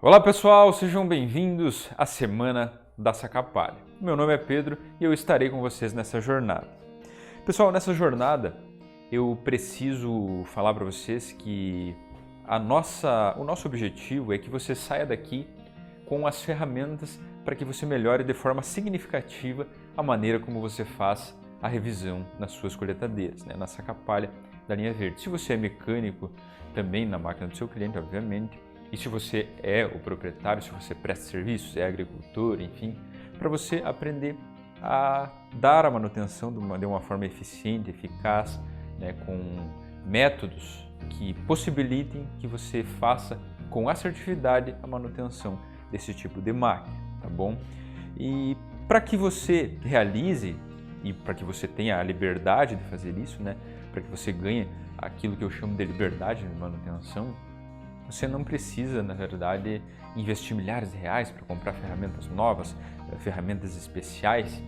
Olá pessoal, sejam bem-vindos à Semana da Sacapalha. Meu nome é Pedro e eu estarei com vocês nessa jornada. Pessoal, nessa jornada eu preciso falar para vocês que o nosso objetivo é que você saia daqui com as ferramentas para que você melhore de forma significativa a maneira como você faz a revisão nas suas colheitadeiras, na Sacapalha da linha verde. Se você é mecânico, também na máquina do seu cliente, obviamente, e se você é o proprietário, se você presta serviços, é agricultor, enfim, para você aprender a dar a manutenção de uma forma eficiente, eficaz, com métodos que possibilitem que você faça com assertividade a manutenção desse tipo de máquina, tá bom? E para que você realize e para que você tenha a liberdade de fazer isso, para que você ganhe aquilo que eu chamo de liberdade de manutenção, você não precisa, na verdade, investir milhares de reais para comprar ferramentas novas, ferramentas especiais.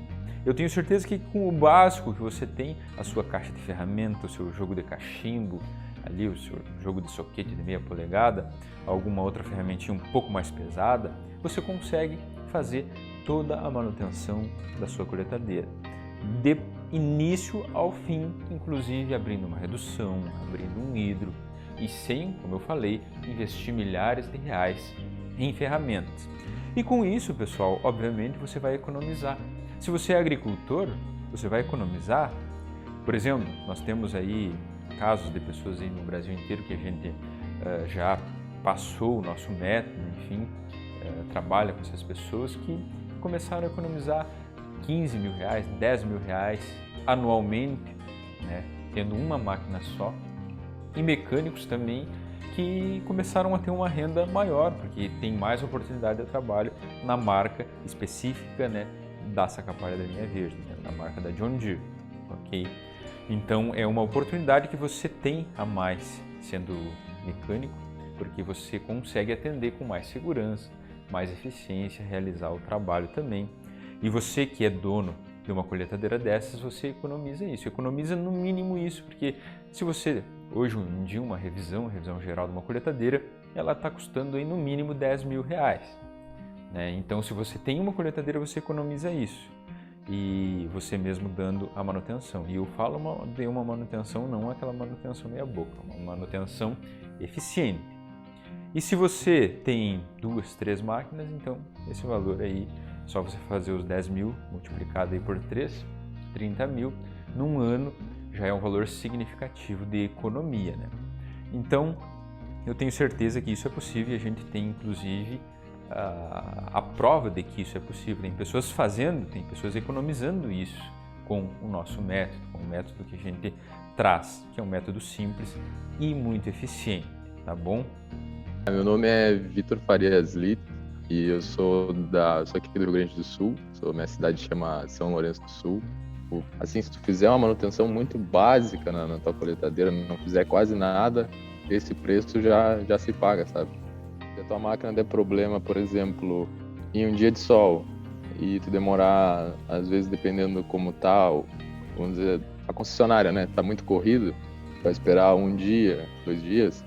Eu tenho certeza que com o básico que você tem, a sua caixa de ferramentas, o seu jogo de cachimbo, ali o seu jogo de soquete de meia polegada, alguma outra ferramentinha um pouco mais pesada, você consegue fazer toda a manutenção da sua colheitadeira. De início ao fim, inclusive abrindo uma redução, abrindo um hidro, e sem, como eu falei, investir milhares de reais em ferramentas. E com isso, pessoal, obviamente você vai economizar. Se você é agricultor, você vai economizar. Por exemplo, nós temos aí casos de pessoas aí no Brasil inteiro que a gente já passou o nosso método, enfim, trabalha com essas pessoas que começaram a economizar 15 mil reais, 10 mil reais anualmente, tendo uma máquina só. E mecânicos também que começaram a ter uma renda maior, porque tem mais oportunidade de trabalho na marca específica da Sacapalha da linha verde, na marca da John Deere, ok? Então é uma oportunidade que você tem a mais sendo mecânico, porque você consegue atender com mais segurança, mais eficiência, realizar o trabalho também. E você que é dono de uma colheitadeira dessas, você economiza isso, economiza no mínimo isso, porque se você, hoje em dia, uma revisão geral de uma colheitadeira, ela está custando aí no mínimo 10 mil reais. Então, se você tem uma colheitadeira, você economiza isso, e você mesmo dando a manutenção. E eu falo de uma manutenção, não aquela manutenção meia boca, uma manutenção eficiente. E se você tem 2, 3 máquinas, então esse valor aí, só você fazer os 10 mil multiplicado aí por 3, 30 mil, num ano já é um valor significativo de economia. Então, eu tenho certeza que isso é possível e a gente tem inclusive a prova de que isso é possível. Tem pessoas fazendo, tem pessoas economizando isso com o nosso método, com o método que a gente traz, que é um método simples e muito eficiente, tá bom? Meu nome é Vitor Farias Lito e eu sou aqui do Rio Grande do Sul. Minha cidade chama São Lourenço do Sul. Assim, se tu fizer uma manutenção muito básica na tua colheitadeira, não fizer quase nada, esse preço já se paga, sabe? Se a tua máquina der problema, por exemplo, em um dia de sol e tu demorar, às vezes dependendo como tá, vamos dizer, a concessionária, tá muito corrido, vai esperar um dia, 2 dias,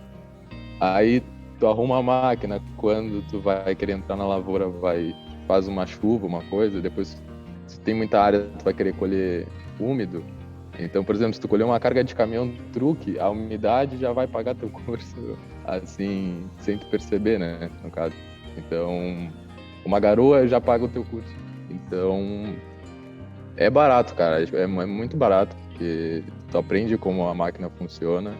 aí tu arruma a máquina, quando tu vai querer entrar na lavoura, faz uma chuva, uma coisa, depois, se tem muita área, tu vai querer colher úmido. Então, por exemplo, se tu colher uma carga de caminhão truque, a umidade já vai pagar teu curso, assim, sem tu perceber, no caso. Então, uma garoa já paga o teu curso. Então, é barato, cara, é muito barato, porque tu aprende como a máquina funciona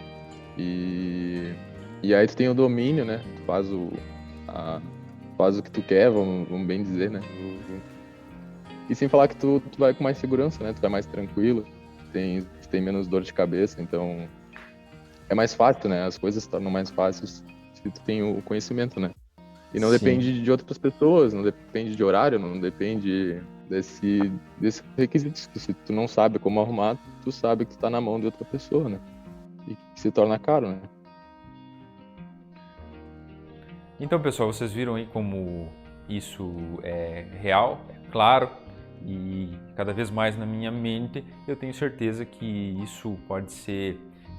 e aí tu tem o domínio, Tu faz o que tu quer, vamos bem dizer, E sem falar que tu vai com mais segurança, Tu vai mais tranquilo, tu tem menos dor de cabeça, então é mais fácil, As coisas se tornam mais fáceis se tu tem o conhecimento, E não depende de outras pessoas, não depende de horário, não depende desse requisito. Se tu não sabe como arrumar, tu sabe que tu tá na mão de outra pessoa, E que se torna caro, Então, pessoal, vocês viram aí como isso é real, é claro, e cada vez mais na minha mente eu tenho certeza que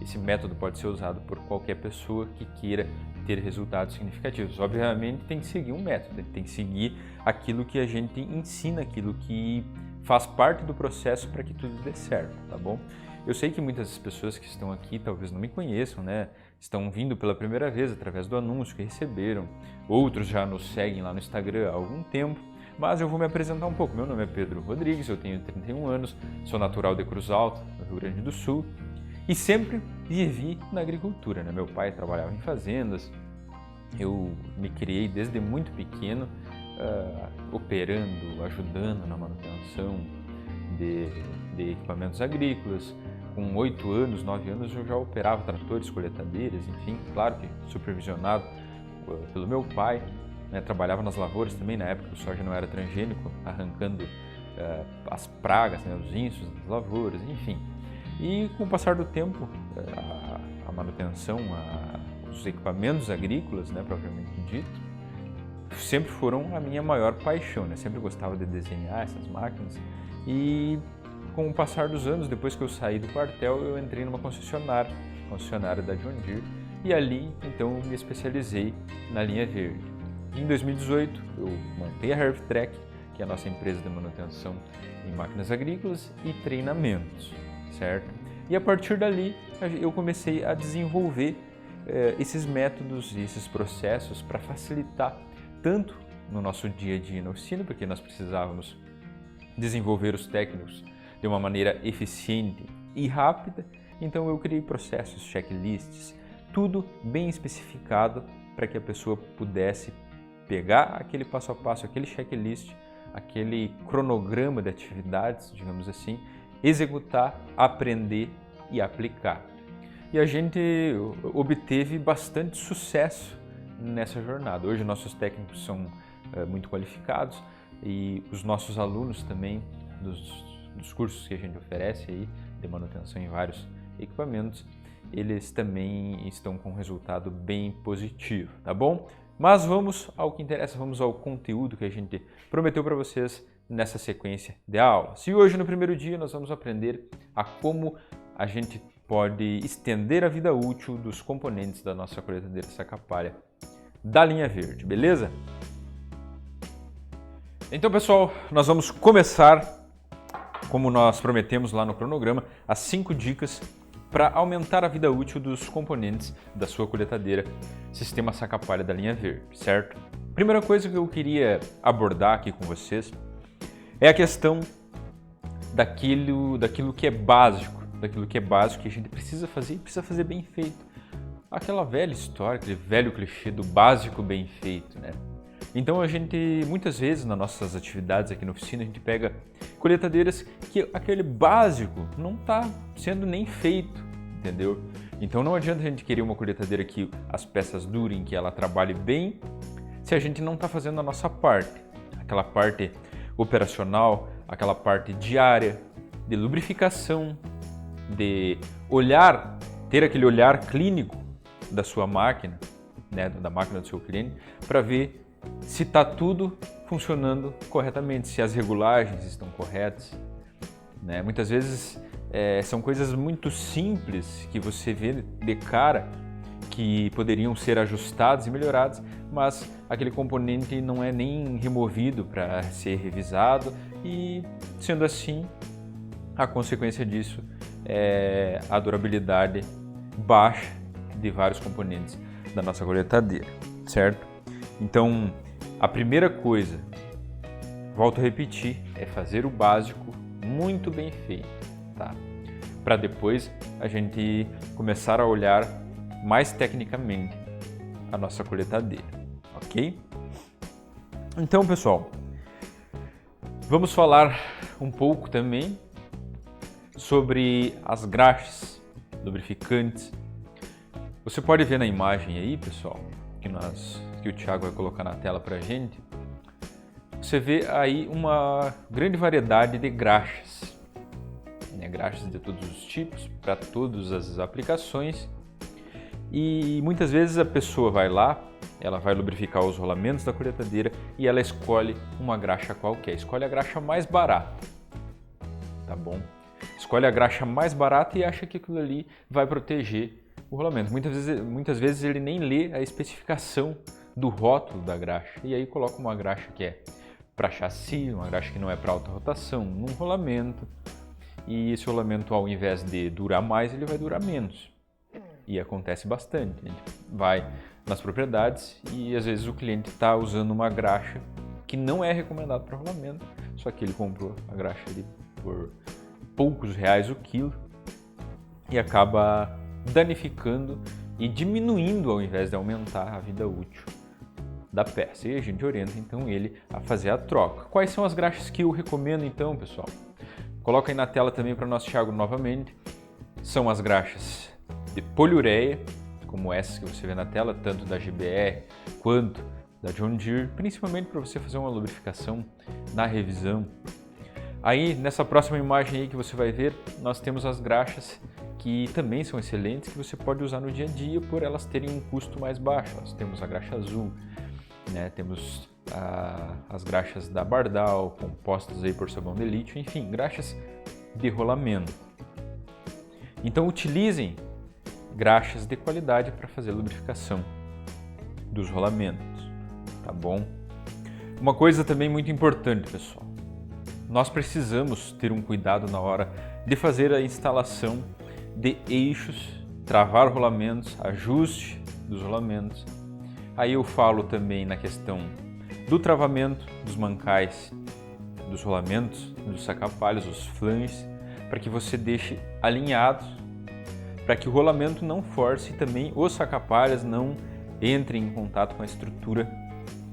esse método pode ser usado por qualquer pessoa que queira ter resultados significativos. Obviamente tem que seguir um método, tem que seguir aquilo que a gente ensina, aquilo que faz parte do processo para que tudo dê certo, tá bom? Eu sei que muitas pessoas que estão aqui talvez não me conheçam, né? Estão vindo pela primeira vez através do anúncio que receberam, outros já nos seguem lá no Instagram há algum tempo, mas eu vou me apresentar um pouco. Meu nome é Pedro Rodrigues, eu tenho 31 anos, sou natural de Cruz Alta, no Rio Grande do Sul, e sempre vivi na agricultura, né? Meu pai trabalhava em fazendas, eu me criei desde muito pequeno, operando, ajudando na manutenção de equipamentos agrícolas. Com 8 anos, 9 anos, eu já operava tratores, colheitadeiras, enfim, claro que supervisionado pelo meu pai, né? Trabalhava nas lavouras também, na época o soja não era transgênico, arrancando as pragas, né? Os insos das lavouras, enfim. E com o passar do tempo, a manutenção, os equipamentos agrícolas, né, propriamente dito, sempre foram a minha maior paixão, né? Sempre gostava de desenhar essas máquinas e com o passar dos anos, depois que eu saí do quartel, eu entrei numa concessionária da John Deere, e ali então eu me especializei na linha verde. Em 2018 eu montei a Hervtrac, que é a nossa empresa de manutenção em máquinas agrícolas e treinamentos, certo? E a partir dali eu comecei a desenvolver esses métodos e esses processos para facilitar tanto no nosso dia a dia na oficina, porque nós precisávamos desenvolver os técnicos de uma maneira eficiente e rápida, então eu criei processos, checklists, tudo bem especificado para que a pessoa pudesse pegar aquele passo a passo, aquele checklist, aquele cronograma de atividades, digamos assim, executar, aprender e aplicar. E a gente obteve bastante sucesso nessa jornada. Hoje nossos técnicos são muito qualificados e os nossos alunos também dos cursos que a gente oferece aí de manutenção em vários equipamentos, eles também estão com um resultado bem positivo, tá bom? Mas vamos ao que interessa, vamos ao conteúdo que a gente prometeu para vocês nessa sequência de aulas. E hoje no primeiro dia nós vamos aprender a como a gente pode estender a vida útil dos componentes da nossa colheitadeira saca-palha da linha verde, beleza? Então pessoal, nós vamos começar, como nós prometemos lá no cronograma, as 5 dicas para aumentar a vida útil dos componentes da sua colheitadeira sistema saca-palha da linha verde, certo? Primeira coisa que eu queria abordar aqui com vocês é a questão daquilo que é básico, que a gente precisa fazer e precisa fazer bem feito. Aquela velha história, aquele velho clichê do básico bem feito, né? Então a gente, muitas vezes nas nossas atividades aqui na oficina, a gente pega colheitadeiras que aquele básico não está sendo nem feito, entendeu? Então não adianta a gente querer uma colheitadeira que as peças durem, que ela trabalhe bem, se a gente não está fazendo a nossa parte. Aquela parte operacional, aquela parte diária, de lubrificação, de olhar, ter aquele olhar clínico da sua máquina, né, da máquina do seu cliente, para ver se está tudo funcionando corretamente, se as regulagens estão corretas, né? Muitas vezes são coisas muito simples que você vê de cara que poderiam ser ajustadas e melhoradas, mas aquele componente não é nem removido para ser revisado e, sendo assim, a consequência disso é a durabilidade baixa de vários componentes da nossa colheitadeira, certo? Então, a primeira coisa, volto a repetir, é fazer o básico muito bem feito, tá? Para depois a gente começar a olhar mais tecnicamente a nossa colheitadeira, ok? Então, pessoal, vamos falar um pouco também sobre as graxas, lubrificantes. Você pode ver na imagem aí, pessoal, que o Thiago vai colocar na tela para a gente. Você vê aí uma grande variedade de graxas, né? Graxas de todos os tipos, para todas as aplicações. E muitas vezes a pessoa vai lá, ela vai lubrificar os rolamentos da colheitadeira e ela escolhe uma graxa qualquer, escolhe a graxa mais barata, tá bom? Escolhe a graxa mais barata e acha que aquilo ali vai proteger o rolamento. Muitas vezes ele nem lê a especificação do rótulo da graxa e aí coloca uma graxa que é para chassi, uma graxa que não é para alta rotação, num rolamento, e esse rolamento, ao invés de durar mais, ele vai durar menos. E acontece bastante. A gente vai nas propriedades e às vezes o cliente está usando uma graxa que não é recomendada para rolamento, só que ele comprou a graxa ali por poucos reais o quilo e acaba danificando e diminuindo ao invés de aumentar a vida útil da peça. E a gente orienta então ele a fazer a troca. Quais são as graxas que eu recomendo então, pessoal? Coloca aí na tela também para nós, Thiago, novamente. São as graxas de poliureia, como essas que você vê na tela, tanto da GBR quanto da John Deere, principalmente para você fazer uma lubrificação na revisão. Aí, nessa próxima imagem aí que você vai ver, nós temos as graxas que também são excelentes, que você pode usar no dia a dia por elas terem um custo mais baixo. Nós temos a graxa azul, né? Temos as graxas da Bardal, compostas aí por sabão de lítio, enfim, graxas de rolamento. Então utilizem graxas de qualidade para fazer a lubrificação dos rolamentos, tá bom? Uma coisa também muito importante, pessoal, nós precisamos ter um cuidado na hora de fazer a instalação de eixos, travar rolamentos, ajuste dos rolamentos. Aí eu falo também na questão do travamento dos mancais, dos rolamentos, dos sacapalhos, os flanges, para que você deixe alinhados, para que o rolamento não force e também os sacapalhos não entrem em contato com a estrutura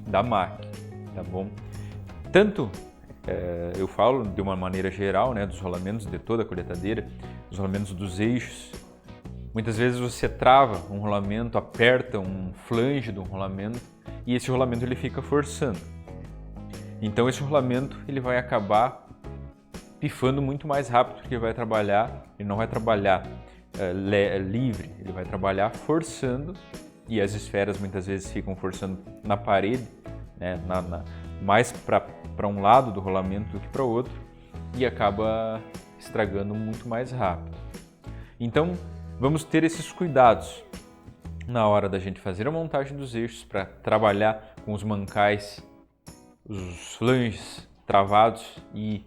da máquina, tá bom? Tanto eu falo de uma maneira geral, né, dos rolamentos de toda a colheitadeira, dos rolamentos dos eixos. Muitas vezes você trava um rolamento, aperta um flange do rolamento e esse rolamento ele fica forçando. Então esse rolamento ele vai acabar pifando muito mais rápido, porque ele não vai trabalhar livre, ele vai trabalhar forçando, e as esferas muitas vezes ficam forçando na parede, né, mais para um lado do rolamento do que para o outro, e acaba estragando muito mais rápido. Então vamos ter esses cuidados na hora da gente fazer a montagem dos eixos para trabalhar com os mancais, os flanges travados e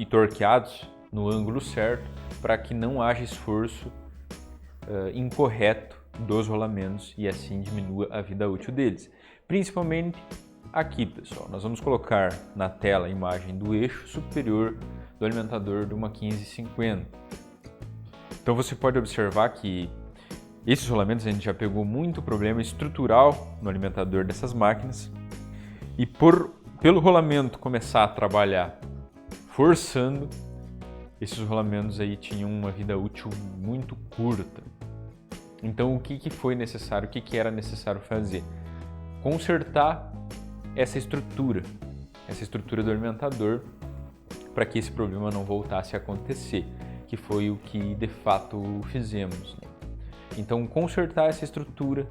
torqueados no ângulo certo, para que não haja esforço incorreto dos rolamentos e assim diminua a vida útil deles. Principalmente aqui, pessoal, nós vamos colocar na tela a imagem do eixo superior do alimentador de uma 1550. Então você pode observar que esses rolamentos a gente já pegou muito problema estrutural no alimentador dessas máquinas, e pelo rolamento começar a trabalhar forçando, esses rolamentos aí tinham uma vida útil muito curta. Então o que foi necessário, o que era necessário fazer? Consertar essa estrutura do alimentador, para que esse problema não voltasse a acontecer, que foi o que de fato fizemos, né? Então consertar essa estrutura,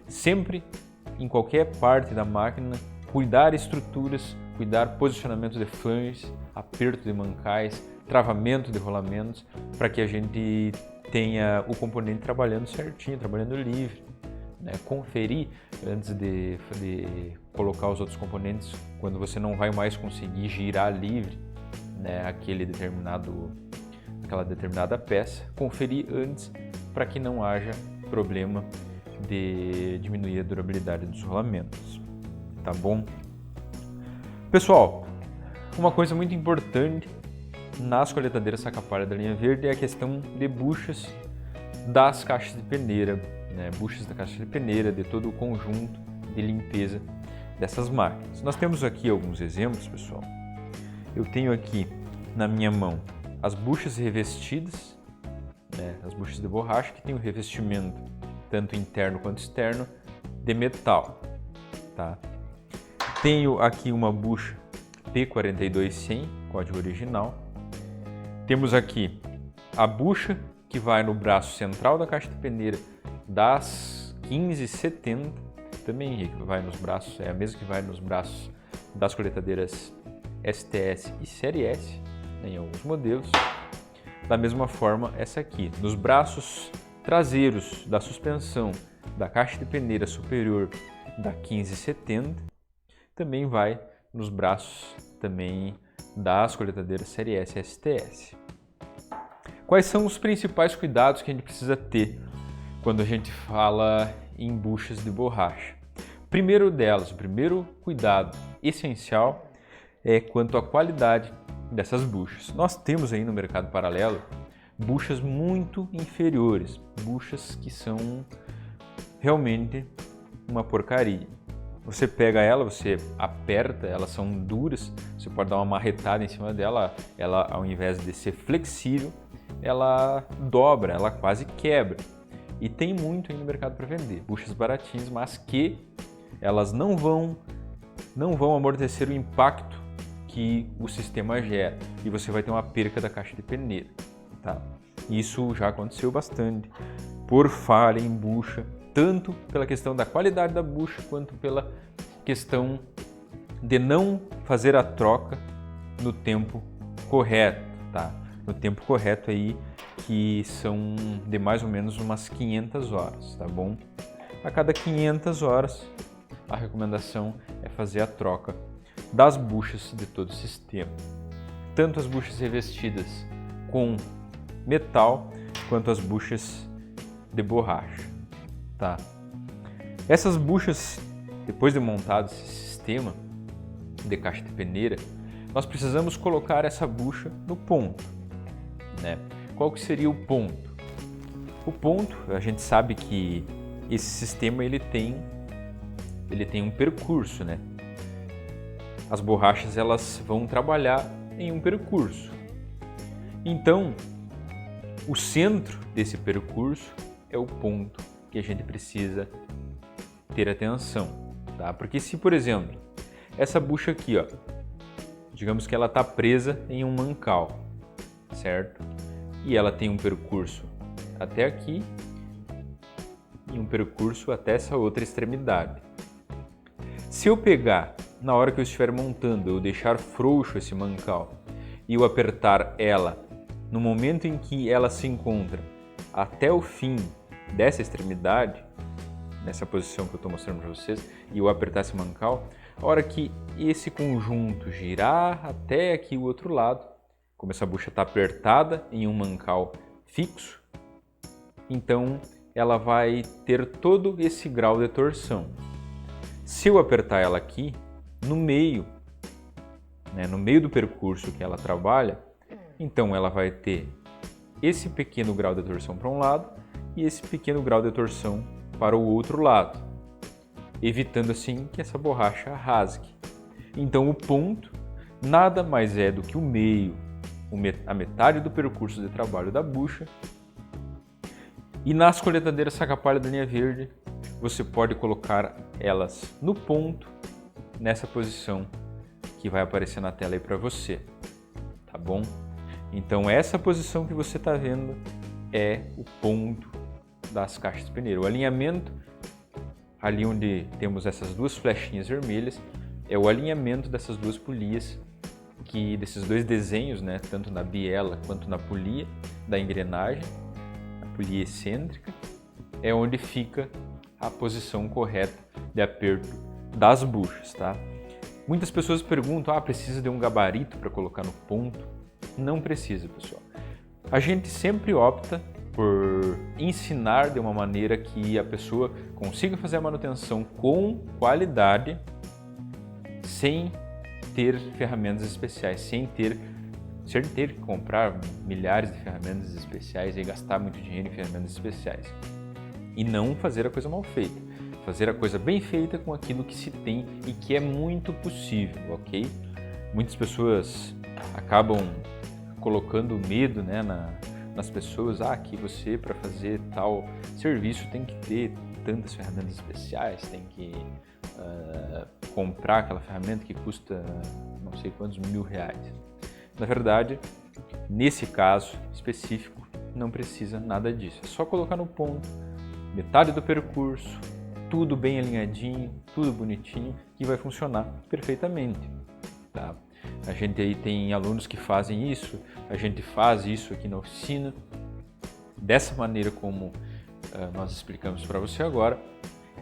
sempre em qualquer parte da máquina, cuidar estruturas, cuidar posicionamento de flanges, aperto de mancais, travamento de rolamentos, para que a gente tenha o componente trabalhando certinho, trabalhando livre, né? Conferir antes de colocar os outros componentes, quando você não vai mais conseguir girar livre, né, aquela determinada peça, conferir antes para que não haja problema de diminuir a durabilidade dos rolamentos, tá bom? Pessoal, uma coisa muito importante nas colheitadeiras Sacapalha da linha verde é a questão de buchas das caixas de peneira, né? Buchas da caixa de peneira, de todo o conjunto de limpeza dessas máquinas. Nós temos aqui alguns exemplos, pessoal. Eu tenho aqui na minha mão as buchas revestidas, né? As buchas de borracha que tem o revestimento tanto interno quanto externo de metal, tá? Tenho aqui uma bucha P4200, código original. Temos aqui a bucha que vai no braço central da caixa de peneira das 1570, também vai nos braços, é a mesma que vai nos braços das colheitadeiras STS e Série S, em alguns modelos. Da mesma forma, essa aqui, nos braços traseiros da suspensão da caixa de peneira superior da 1570, também vai nos braços também das coletadeiras série S e STS. Quais são os principais cuidados que a gente precisa ter quando a gente fala em buchas de borracha? Primeiro delas, o primeiro cuidado essencial é quanto à qualidade dessas buchas. Nós temos aí no mercado paralelo buchas muito inferiores, buchas que são realmente uma porcaria. Você pega ela, você aperta, elas são duras, você pode dar uma marretada em cima dela, ela ao invés de ser flexível, ela dobra, ela quase quebra. E tem muito aí no mercado para vender, buchas baratinhas, mas que elas não vão amortecer o impacto que o sistema gera e você vai ter uma perca da caixa de peneira, tá? Isso já aconteceu bastante por falha em bucha, tanto pela questão da qualidade da bucha quanto pela questão de não fazer a troca no tempo correto, tá? No tempo correto aí, que são de mais ou menos umas 500 horas, tá bom? A cada 500 horas, a recomendação é fazer a troca das buchas de todo o sistema. Tanto as buchas revestidas com metal, quanto as buchas de borracha, tá? Essas buchas, depois de montado esse sistema de caixa de peneira, nós precisamos colocar essa bucha no ponto, né? Qual que seria o ponto? O ponto, a gente sabe que esse sistema ele tem um percurso, né? As borrachas elas vão trabalhar em um percurso. Então, o centro desse percurso é o ponto que a gente precisa ter atenção, tá? Porque se, por exemplo, essa bucha aqui, ó, digamos que ela está presa em um mancal, certo? E ela tem um percurso até aqui e um percurso até essa outra extremidade. Se eu pegar, na hora que eu estiver montando, eu deixar frouxo esse mancal e eu apertar ela no momento em que ela se encontra até o fim dessa extremidade, nessa posição que eu estou mostrando para vocês, e eu apertar esse mancal, a hora que esse conjunto girar até aqui o outro lado, como essa bucha está apertada em um mancal fixo, então ela vai ter todo esse grau de torção. Se eu apertar ela aqui, no meio, né, no meio do percurso que ela trabalha, então ela vai ter esse pequeno grau de torção para um lado e esse pequeno grau de torção para o outro lado, evitando assim que essa borracha rasgue. Então o ponto nada mais é do que o meio, a metade do percurso de trabalho da bucha. E nas coletadeiras saca-palha da linha verde, você pode colocar elas no ponto, nessa posição que vai aparecer na tela aí para você, tá bom? Então essa posição que você está vendo é o ponto das caixas de peneira. O alinhamento, ali onde temos essas duas flechinhas vermelhas, é o alinhamento dessas duas polias, desses dois desenhos, né, tanto na biela quanto na polia da engrenagem, a polia excêntrica, é onde fica a posição correta de aperto das buchas, tá? Muitas pessoas perguntam, precisa de um gabarito para colocar no ponto? Não precisa, pessoal. A gente sempre opta por ensinar de uma maneira que a pessoa consiga fazer a manutenção com qualidade, sem ter ferramentas especiais, sem ter que comprar milhares de ferramentas especiais e gastar muito dinheiro em ferramentas especiais. E não fazer a coisa mal feita. Fazer a coisa bem feita com aquilo que se tem e que é muito possível, ok? Muitas pessoas acabam colocando medo, né, nas pessoas, que você para fazer tal serviço tem que ter tantas ferramentas especiais, tem que comprar aquela ferramenta que custa não sei quantos R$1.000. Na verdade, nesse caso específico, não precisa nada disso. É só colocar no ponto, metade do percurso, tudo bem alinhadinho, tudo bonitinho, que vai funcionar perfeitamente, tá? A gente aí tem alunos que fazem isso, a gente faz isso aqui na oficina. Dessa maneira como nós explicamos para você agora,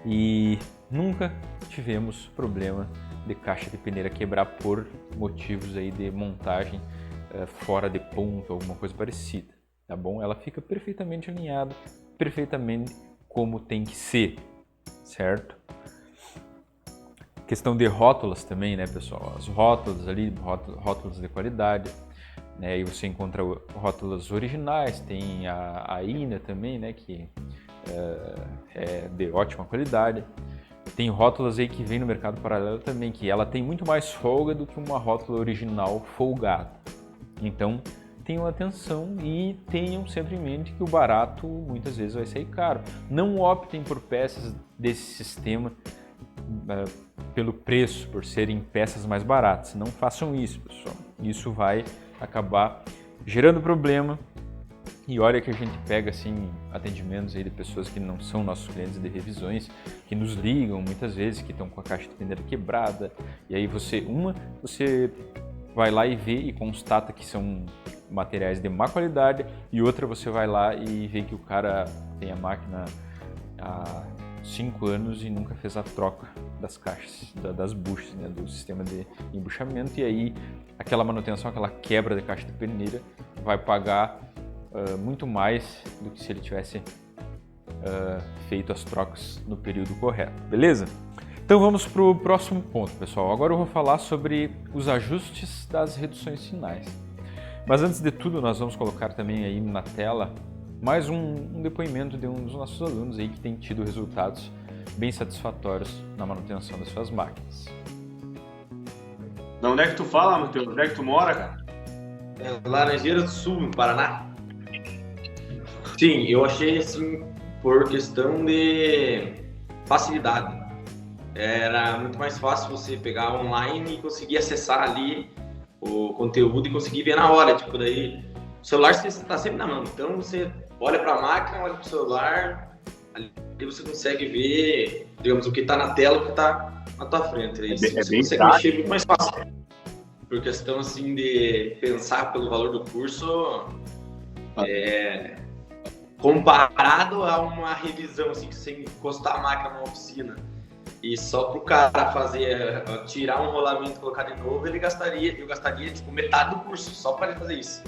e nunca tivemos problema de caixa de peneira quebrar por motivos aí de montagem fora de ponto, alguma coisa parecida, tá bom? Ela fica perfeitamente alinhada, perfeitamente como tem que ser, certo? Questão de rótulas também, né, pessoal? As rótulas ali, rótulas de qualidade, né? E você encontra rótulas originais, tem a INA também, né, que é de ótima qualidade. Tem rótulas aí que vem no mercado paralelo também, que ela tem muito mais folga do que uma rótula original folgada. Então, tenham atenção e tenham sempre em mente que o barato muitas vezes vai sair caro. Não optem por peças desse sistema pelo preço, por serem peças mais baratas. Não façam isso, pessoal. Isso vai acabar gerando problema. E olha que a gente pega assim atendimentos aí de pessoas que não são nossos clientes de revisões, que nos ligam muitas vezes, que estão com a caixa de peneira quebrada, e aí você vai lá e vê e constata que são materiais de má qualidade, e outra você vai lá e vê que o cara tem a máquina há 5 anos e nunca fez a troca das caixas, das buchas, né, do sistema de embuchamento, e aí aquela manutenção, aquela quebra de caixa de peneira vai pagar muito mais do que se ele tivesse feito as trocas no período correto, beleza? Então vamos para o próximo ponto, pessoal. Agora eu vou falar sobre os ajustes das reduções finais. Mas antes de tudo, nós vamos colocar também aí na tela mais um depoimento de um dos nossos alunos aí que tem tido resultados bem satisfatórios na manutenção das suas máquinas. De onde é que tu fala, Matheus? Onde é que tu mora, cara? Laranjeira do Sul, no Paraná. Sim, eu achei assim, por questão de facilidade. Era muito mais fácil você pegar online e conseguir acessar ali o conteúdo e conseguir ver na hora. Tipo, daí o celular você está sempre na mão. Então você olha para a máquina, olha para o celular, ali você consegue ver, digamos, o que está na tela, o que está na tua frente. Aí você consegue mexer muito mais fácil. Por questão assim de pensar pelo valor do curso, comparado a uma revisão assim, que você encostar a máquina na oficina e só pro cara fazer, tirar um rolamento e colocar de novo, eu gastaria tipo metade do curso só para ele fazer isso.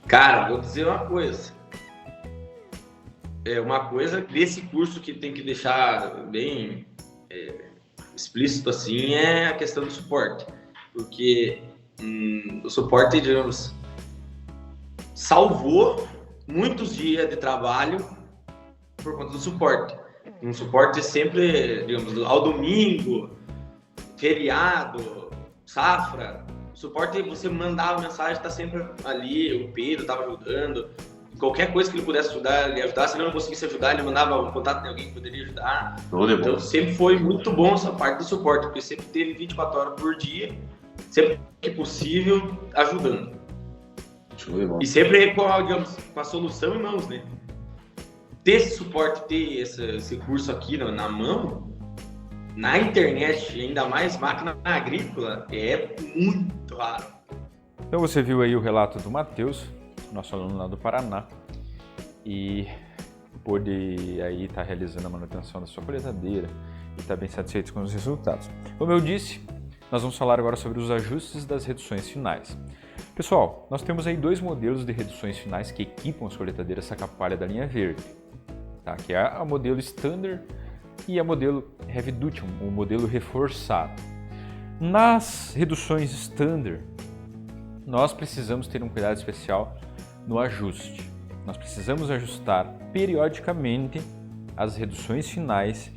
Cara, vou dizer uma coisa. Uma coisa desse curso que tem que deixar bem explícito assim é a questão do suporte. Porque o suporte, digamos, salvou muitos dias de trabalho por conta do suporte. Um suporte sempre, digamos, ao domingo, feriado, safra. O suporte, você mandava mensagem, tá sempre ali, o Pedro estava ajudando. Qualquer coisa que ele pudesse ajudar, ele ajudar. Se ele não conseguisse ajudar, ele mandava um contato de alguém que poderia ajudar. Então sempre foi muito bom essa parte do suporte, porque sempre teve 24 horas por dia, sempre que possível, ajudando. E sempre com a solução em mãos, né? Ter esse suporte, ter esse curso aqui na mão, na internet, ainda mais máquina agrícola, é muito raro. Então você viu aí o relato do Matheus, nosso aluno lá do Paraná, e pôde aí estar realizando a manutenção da sua colheitadeira e está bem satisfeito com os resultados. Como eu disse, nós vamos falar agora sobre os ajustes das reduções finais. Pessoal, nós temos aí 2 modelos de reduções finais que equipam as colheitadeiras saca-palha da linha verde, tá? Que é a modelo Standard e a modelo Heavy Duty, o modelo reforçado. Nas reduções Standard, nós precisamos ter um cuidado especial no ajuste. Nós precisamos ajustar periodicamente as reduções finais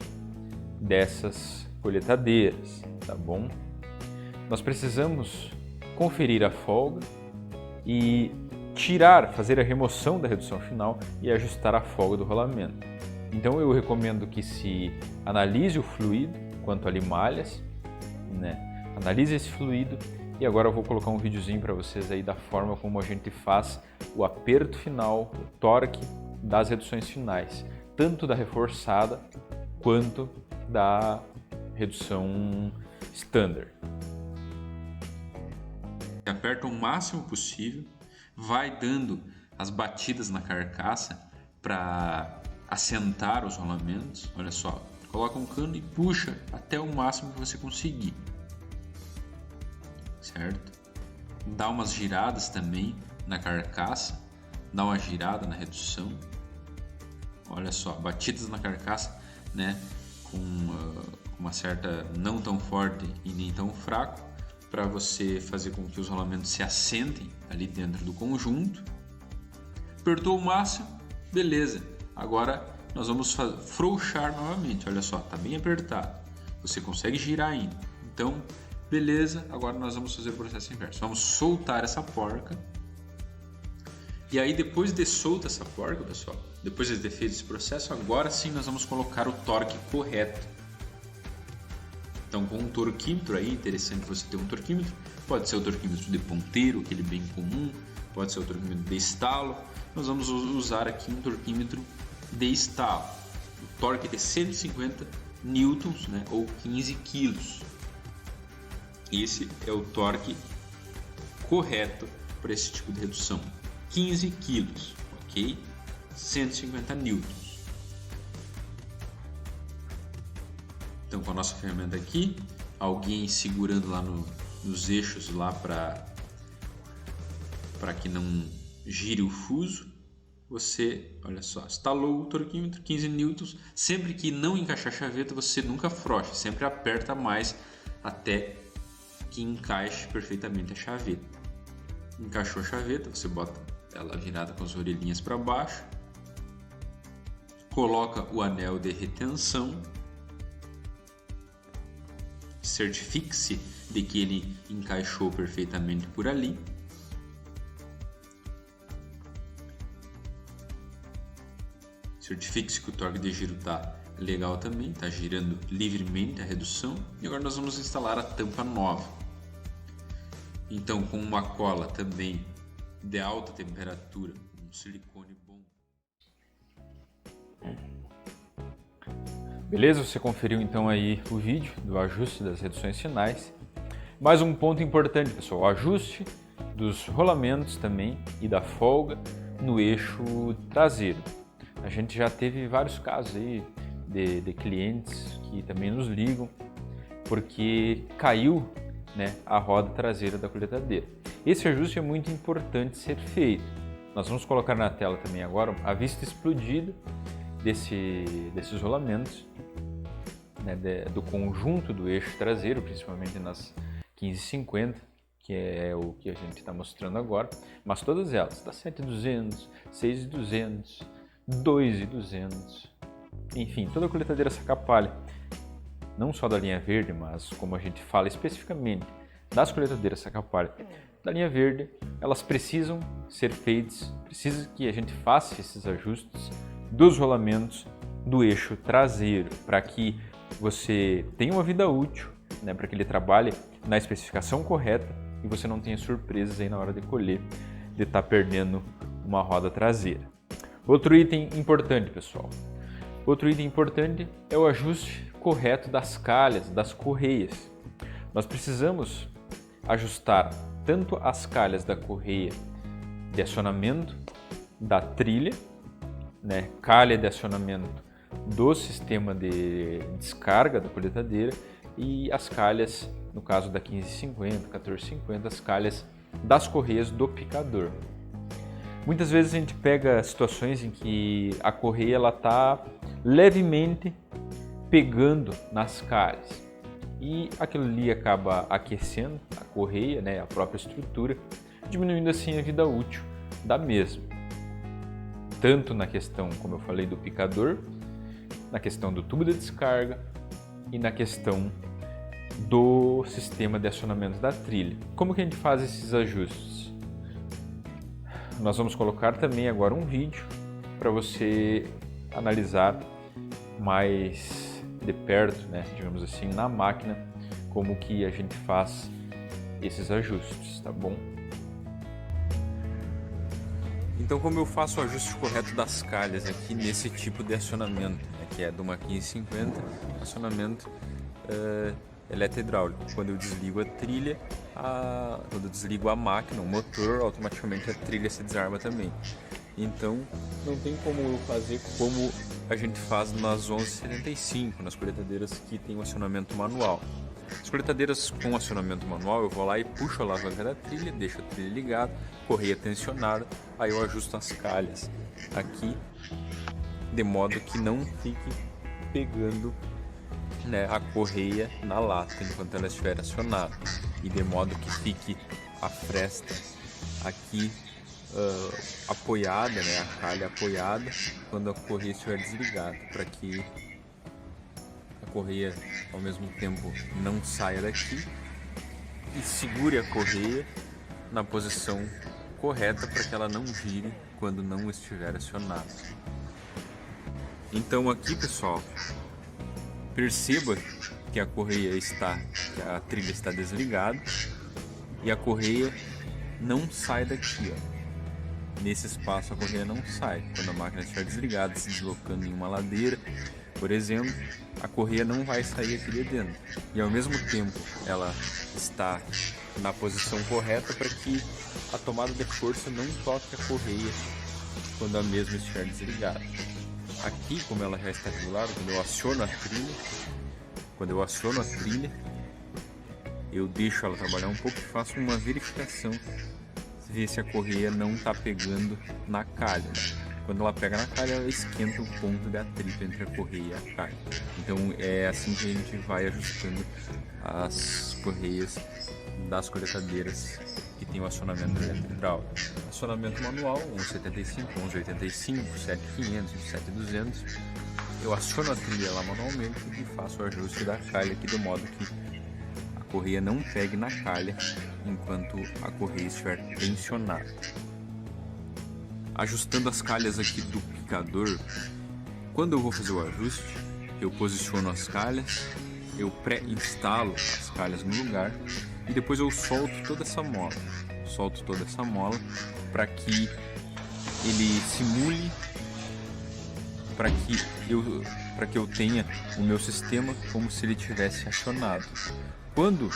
dessas colheitadeiras, tá bom? Nós precisamos conferir a folga e fazer a remoção da redução final e ajustar a folga do rolamento. Então eu recomendo que se analise o fluido quanto a limalhas, né? Analise esse fluido e agora eu vou colocar um videozinho para vocês aí da forma como a gente faz o aperto final, o torque das reduções finais, tanto da reforçada quanto da redução standard. Aperta o máximo possível, vai dando as batidas na carcaça para assentar os rolamentos, olha só, coloca um cano e puxa até o máximo que você conseguir, certo? Dá umas giradas também na carcaça, dá uma girada na redução, olha só, batidas na carcaça, né, com uma certa não tão forte e nem tão fraco, para você fazer com que os rolamentos se assentem ali dentro do conjunto. Apertou o máximo, beleza. Agora nós vamos frouxar novamente, olha só, tá bem apertado. Você consegue girar ainda. Então, beleza, agora nós vamos fazer o processo inverso. Vamos soltar essa porca. E aí depois de solta essa porca, pessoal, depois de ter feito esse processo, agora sim nós vamos colocar o torque correto. Então, com um torquímetro aí, interessante você ter um torquímetro, pode ser o torquímetro de ponteiro, aquele bem comum, pode ser o torquímetro de estalo. Nós vamos usar aqui um torquímetro de estalo, o torque de 150 newtons, né, ou 15 quilos. Esse é o torque correto para esse tipo de redução, 15 quilos, ok? 150 newtons. Então, com a nossa ferramenta aqui, alguém segurando lá nos eixos lá para que não gire o fuso, você, olha só, instalou o torquímetro, 15 newtons. Sempre que não encaixar a chaveta, você nunca afrouxa, sempre aperta mais até que encaixe perfeitamente a chaveta. Encaixou a chaveta, você bota ela virada com as orelhinhas para baixo, coloca o anel de retenção, certifique-se de que ele encaixou perfeitamente por ali. Certifique-se que o torque de giro está legal também, está girando livremente a redução. E agora nós vamos instalar a tampa nova. Então, com uma cola também de alta temperatura, um silicone bom. Beleza, você conferiu então aí o vídeo do ajuste das reduções finais. Mais um ponto importante, pessoal, o ajuste dos rolamentos também e da folga no eixo traseiro. A gente já teve vários casos aí de clientes que também nos ligam porque caiu, né, a roda traseira da colheitadeira. Esse ajuste é muito importante ser feito. Nós vamos colocar na tela também agora a vista explodida desses rolamentos, né, do conjunto do eixo traseiro, principalmente nas 1550, que é o que a gente está mostrando agora, mas todas elas, da 7200, 6200, 2200, enfim, toda a colheitadeira saca-palha, não só da linha verde, mas como a gente fala especificamente das colheitadeiras saca-palha da linha verde, elas precisam ser feitas, precisa que a gente faça esses ajustes dos rolamentos do eixo traseiro, para que você tenha uma vida útil, né, para que ele trabalhe na especificação correta e você não tenha surpresas aí na hora de colher, de estar perdendo uma roda traseira. Outro item importante, pessoal. Outro item importante é o ajuste correto das calhas, das correias. Nós precisamos ajustar tanto as calhas da correia de acionamento da trilha, né, calha de acionamento do sistema de descarga da colheitadeira e as calhas, no caso da 1550, 1450, as calhas das correias do picador. Muitas vezes a gente pega situações em que a correia está levemente pegando nas calhas e aquilo ali acaba aquecendo a correia, né, a própria estrutura, diminuindo assim a vida útil da mesma. Tanto na questão, como eu falei, do picador, na questão do tubo de descarga e na questão do sistema de acionamento da trilha. Como que a gente faz esses ajustes? Nós vamos colocar também agora um vídeo para você analisar mais de perto, né, digamos assim, na máquina, como que a gente faz esses ajustes, tá bom? Então, como eu faço o ajuste correto das calhas aqui nesse tipo de acionamento, né, que é de uma 1550, acionamento eletrohidráulico. Quando eu desligo a trilha, quando eu desligo a máquina, o motor, automaticamente a trilha se desarma também. Então, não tem como eu fazer como a gente faz nas 1175, nas colheitadeiras que tem o acionamento manual. As colheitadeiras com acionamento manual, eu vou lá e puxo a alavanca da trilha, deixo a trilha ligada, correia tensionada, aí eu ajusto as calhas aqui, de modo que não fique pegando, né, a correia na lata enquanto ela estiver acionada, e de modo que fique a fresta aqui apoiada, né, a calha apoiada quando a correia estiver desligada, para que a correia ao mesmo tempo não saia daqui e segure a correia na posição correta para que ela não gire quando não estiver acionada. Então aqui, pessoal, perceba que a correia que a trilha está desligada e a correia não sai daqui, ó. Nesse espaço a correia não sai. Quando a máquina estiver desligada, se deslocando em uma ladeira, por exemplo, a correia não vai sair aqui de dentro. E ao mesmo tempo ela está na posição correta para que a tomada de força não toque a correia quando a mesma estiver desligada. Aqui, como ela já está regulada, quando eu aciono a trilha, eu deixo ela trabalhar um pouco e faço uma verificação, ver se a correia não está pegando na calha, né? Quando ela pega na calha, ela esquenta o ponto de atrito entre a correia e a calha. Então é assim que a gente vai ajustando as correias das colheitadeiras que tem o acionamento elétrico hidráulico. Acionamento manual, 1175, 1185, 7500, 7200. Eu aciono a trilha lá manualmente e faço o ajuste da calha aqui, de modo que a correia não pegue na calha enquanto a correia estiver tensionada. Ajustando as calhas aqui do picador, quando eu vou fazer o ajuste, eu posiciono as calhas, eu pré-instalo as calhas no lugar e depois eu solto toda essa mola. Solto toda essa mola para que ele simule, para que eu tenha o meu sistema como se ele tivesse acionado. Quando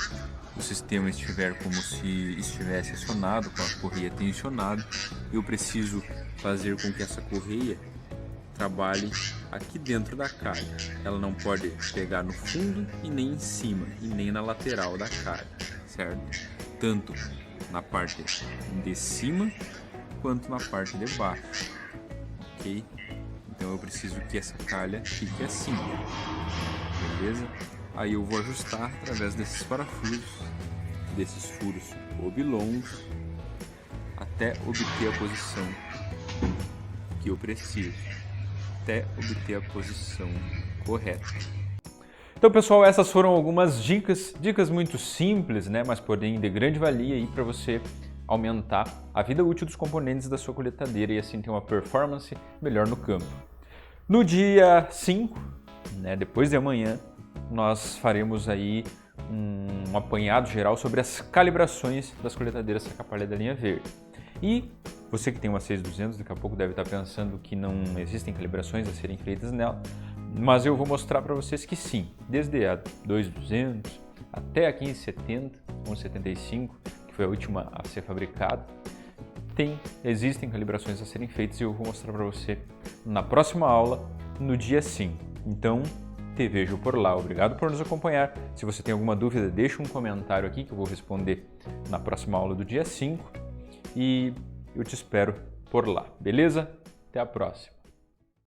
o sistema estiver como se estivesse acionado, com a correia tensionada, eu preciso fazer com que essa correia trabalhe aqui dentro da calha. Ela não pode pegar no fundo e nem em cima, e nem na lateral da calha, certo? Tanto na parte de cima quanto na parte de baixo, ok? Então eu preciso que essa calha fique assim, beleza? Aí eu vou ajustar através desses parafusos, desses furos oblongos, até obter a posição que eu preciso, até obter a posição correta. Então, pessoal, essas foram algumas dicas muito simples, né, mas porém de grande valia aí para você aumentar a vida útil dos componentes da sua colheitadeira e assim ter uma performance melhor no campo. No dia 5, né, depois de amanhã, nós faremos aí um apanhado geral sobre as calibrações das colheitadeiras Sacapalha da linha verde. E você que tem uma 6200, daqui a pouco deve estar pensando que não existem calibrações a serem feitas nela, mas eu vou mostrar para vocês que sim, desde a 2200 até a 1570, 1175, que foi a última a ser fabricada, existem calibrações a serem feitas e eu vou mostrar para você na próxima aula, no dia 5. Então, te vejo por lá. Obrigado por nos acompanhar. Se você tem alguma dúvida, deixa um comentário aqui que eu vou responder na próxima aula do dia 5 e eu te espero por lá, beleza? Até a próxima!